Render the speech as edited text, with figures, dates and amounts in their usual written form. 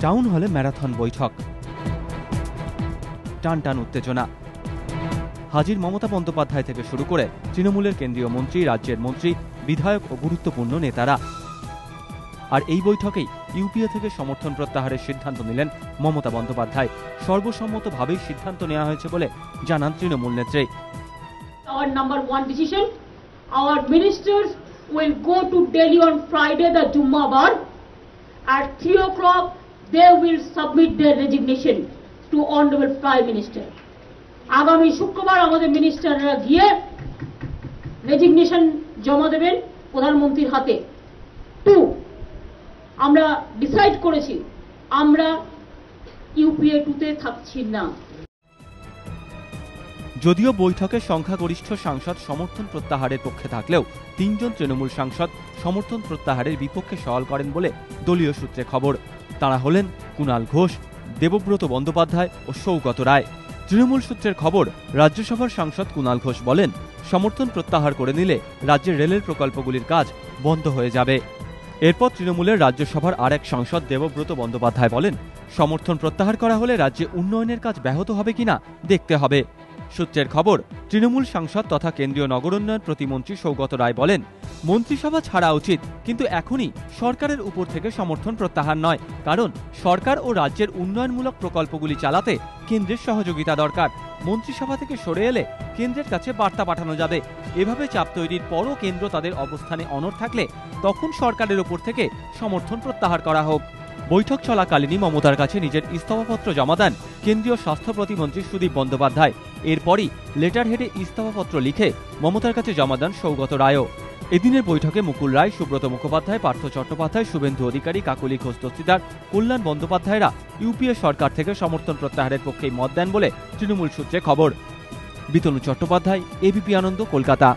Town হলে marathon বৈঠক, টান টান উত্তেজনা। হাজির মমতা বন্দ্যোপাধ্যায় থেকে শুরু করে তৃণমূলের কেন্দ্রীয় মন্ত্রী, রাজ্যের মন্ত্রী, বিধায়ক ও গুরুত্বপূর্ণ নেতারা। আর এই বৈঠকেই ইউপিএ থেকে সমর্থন প্রত্যাহারের সিদ্ধান্ত নিলেন মমতা বন্দ্যোপাধ্যায়। সর্বসম্মতভাবেই সিদ্ধান্ত নেওয়া হয়েছে বলে জানান তৃণমূল নেত্রী। Our number one decision, our ministers will go to Delhi on Friday, the Jummah bar. At 3 o'clock, they will submit their resignation to Honorable Prime Minister. আগামী শুক্রবার আমাদের মিনিস্টাররা গিয়ে রেজিগনেশন জমা দেবেন প্রধানমন্ত্রীর হাতে। 2, আমরা ডিসাইড করেছি আমরা ইউপিএ 2-তে থাকছি না। যদিও বৈঠকে সংখ্যাগরিষ্ঠ সাংসদ সমর্থন প্রত্যাহারের পক্ষে থাকলেও 3 জন তৃণমূল সাংসদ সমর্থন প্রত্যাহারের বিপক্ষে সওয়াল করেন বলে দলীয় সূত্রে খবর। তারা হলেন কুণাল ঘোষ, দেবব্রত বন্দ্যোপাধ্যায় ও সৌগত রায়। তৃণমূল সূত্রের খবর, রাজ্যসভার সাংসদ কুণাল ঘোষ বলেন, সমর্থন প্রত্যাহার করে নিলে রাজ্যের রেলের প্রকল্পগুলির কাজ বন্ধ হয়ে যাবে। এরপর তৃণমূলের রাজ্যসভার আরেক সাংসদ দেবব্রত বন্দ্যোপাধ্যায় বলেন, সমর্থন প্রত্যাহার করা হলে রাজ্যে উন্নয়নের কাজ ব্যাহত হবে কিনা দেখতে হবে। সূত্রের খবর, তৃণমূল সাংসদ তথা কেন্দ্রীয় নগরোন্নয়ন প্রতিমন্ত্রী সৌগত রায় বলেন, মন্ত্রিসভা ছাড়া উচিত, কিন্তু এখনই সরকারের উপর থেকে সমর্থন প্রত্যাহার নয়, কারণ সরকার ও রাজ্যের উন্নয়নমূলক প্রকল্পগুলি চালাতে কেন্দ্রের সহযোগিতা দরকার। মন্ত্রিসভা থেকে সরে এলে কেন্দ্রের কাছে বার্তা পাঠানো যাবে। এভাবে চাপ তৈরির পরও কেন্দ্র তাদের অবস্থানে অনড় থাকলে তখন সরকারের উপর থেকে সমর্থন প্রত্যাহার করা হোক। বৈঠক চলাকালীনই মমতার কাছে নিজের ইস্তফাপত্র জমা দেন কেন্দ্রীয় স্বাস্থ্য প্রতিমন্ত্রী সুদীপ বন্দ্যোপাধ্যায়। এরপরই লেটার হেডে ইস্তফাপত্র লিখে মমতার কাছে জমা দেন সৌগত রায়ও। এদিনের বৈঠকে মুকুল রায়, সুব্রত মুখোপাধ্যায়, পার্থ চট্টোপাধ্যায়, শুভেন্দু অধিকারী, কাকলি ঘোষ দস্তিদার, কল্যাণ বন্দ্যোপাধ্যায়রা ইউপিএ সরকার থেকে সমর্থন প্রত্যাহারের পক্ষেই মত দেন বলে তৃণমূল সূত্রে খবর। বিতনু চট্টোপাধ্যায়, এবিপি আনন্দ, কলকাতা।